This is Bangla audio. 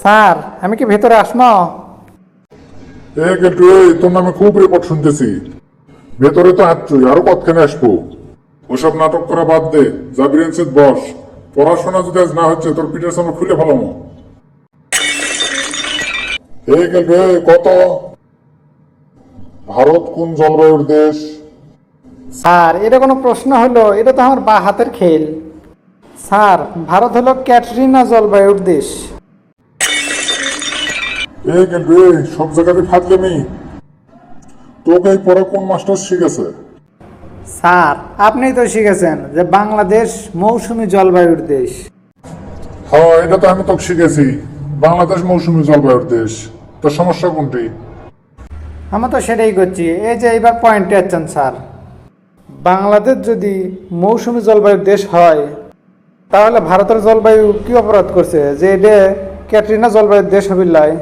স্যার আমি কি ভেতরে আসমো? কেলটু তোর নামে খুব রিপোর্ট শুনতেছি। ভেতরে তো আসছই, আরো কতখানে আসবো? ওসব নাটক করা বাদ দে, যা ব্রেঞ্চে বস। পড়াশোনা যদি আজ না হচ্ছে তোর পিঠের সামনে খুলে ফেলামো। কেলটু কত? ভারত কোন জলবায়ুর দেশ? স্যার এটা কোনো প্রশ্ন হলো? এটা তো আমার বা হাতের খেল। স্যার ভারত হলো ক্যাটরিনা জলবায়ুর দেশ। কেলটু সব জায়গাতে ফাজলামি। তোকে এই পড়া কোন মাস্টার শিখেছে? স্যার আপনিই তো শিখেছেন যে বাংলাদেশ মৌসুমী জলবায়ুর দেশ। হ্যাঁ এটা তো আমি তোকে শিখেছি, বাংলাদেশ মৌসুমী জলবায়ুর দেশ। তোর সমস্যা কোনটি? আমরা তো সেটাই করছি। এই যে এইবার পয়েন্টে যাচ্ছেন স্যার, বাংলাদেশ যদি মৌসুমী জলবায়ুর দেশ হয় তাহলে ভারতের জলবায়ু কি অপরাধ করছে যে এটা ক্যাটরিনা জলবায়ুর দেশ হবিল্লায়?